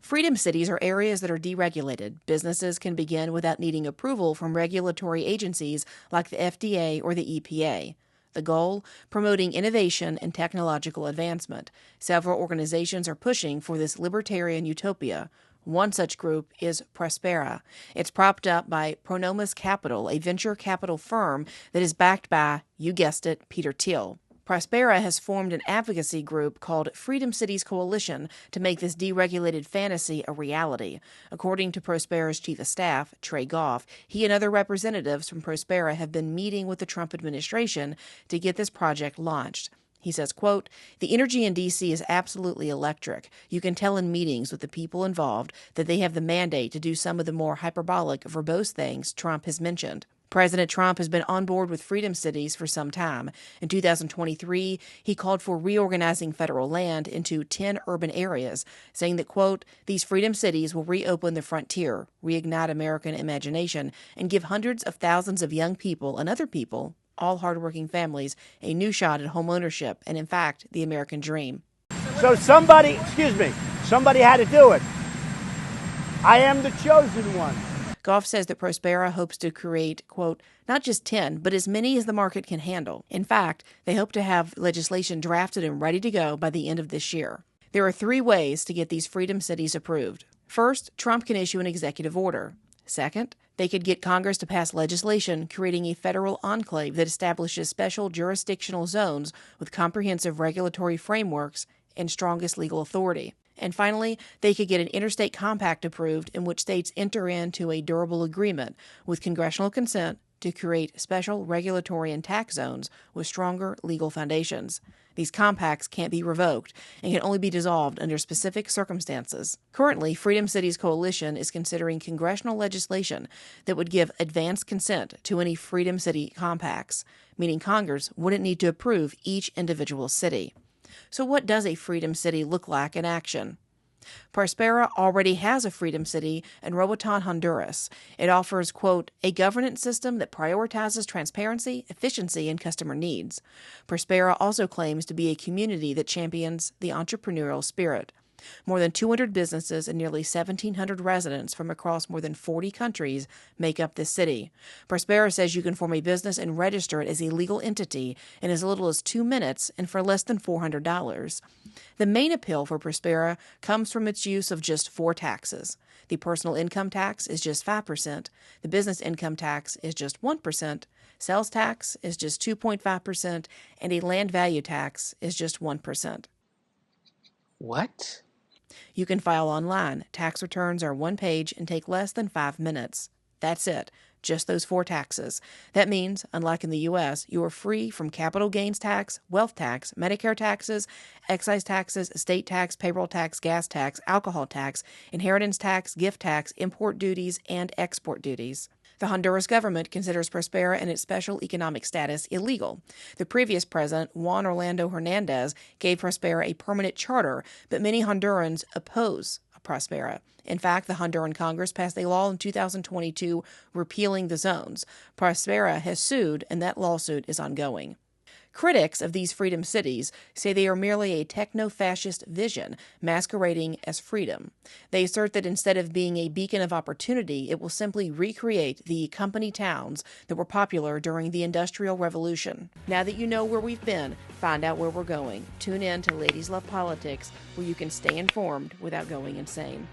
Freedom cities are areas that are deregulated. Businesses can begin without needing approval from regulatory agencies like the FDA or the EPA. The goal? Promoting innovation and technological advancement. Several organizations are pushing for this libertarian utopia. One such group is Prospera. It's propped up by Pronomos Capital, a venture capital firm that is backed by, you guessed it, Peter Thiel. Prospera has formed an advocacy group called Freedom Cities Coalition to make this deregulated fantasy a reality. According to Prospera's chief of staff, Trey Goff, he and other representatives from Prospera have been meeting with the Trump administration to get this project launched. He says, quote, "The energy in D.C. is absolutely electric. You can tell in meetings with the people involved that they have the mandate to do some of the more hyperbolic, verbose things Trump has mentioned." President Trump has been on board with Freedom Cities for some time. In 2023, he called for reorganizing federal land into 10 urban areas, saying that, quote, "These Freedom Cities will reopen the frontier, reignite American imagination, and give hundreds of thousands of young people and other people, all hardworking families, a new shot at home ownership and, in fact, the American dream." So somebody had to do it. I am the chosen one. Goff says that Prospera hopes to create, quote, "not just 10, but as many as the market can handle." In fact, they hope to have legislation drafted and ready to go by the end of this year. There are 3 ways to get these Freedom Cities approved. First, Trump can issue an executive order. Second, they could get Congress to pass legislation creating a federal enclave that establishes special jurisdictional zones with comprehensive regulatory frameworks and strongest legal authority. And finally, they could get an interstate compact approved in which states enter into a durable agreement with congressional consent to create special regulatory and tax zones with stronger legal foundations. These compacts can't be revoked and can only be dissolved under specific circumstances. Currently, Freedom Cities Coalition is considering congressional legislation that would give advance consent to any Freedom City compacts, meaning Congress wouldn't need to approve each individual city. So what does a Freedom City look like in action? Prospera already has a Freedom City in Roatan, Honduras. It offers, quote, "a governance system that prioritizes transparency, efficiency, and customer needs." Prospera also claims to be a community that champions the entrepreneurial spirit. More than 200 businesses and nearly 1,700 residents from across more than 40 countries make up this city. Prospera says you can form a business and register it as a legal entity in as little as 2 minutes and for less than $400. The main appeal for Prospera comes from its use of just 4 taxes. The personal income tax is just 5%, the business income tax is just 1%, sales tax is just 2.5%, and a land value tax is just 1%. What? You can file online. Tax returns are 1 page and take less than 5 minutes. That's it. Just those 4 taxes. That means, unlike in the U.S., you are free from capital gains tax, wealth tax, Medicare taxes, excise taxes, estate tax, payroll tax, gas tax, alcohol tax, inheritance tax, gift tax, import duties, and export duties. The Honduras government considers Prospera and its special economic status illegal. The previous president, Juan Orlando Hernandez, gave Prospera a permanent charter, but many Hondurans oppose Prospera. In fact, the Honduran Congress passed a law in 2022 repealing the zones. Prospera has sued, and that lawsuit is ongoing. Critics of these Freedom Cities say they are merely a techno-fascist vision masquerading as freedom. They assert that instead of being a beacon of opportunity, it will simply recreate the company towns that were popular during the Industrial Revolution. Now that you know where we've been, find out where we're going. Tune in to Ladies Love Politics, where you can stay informed without going insane.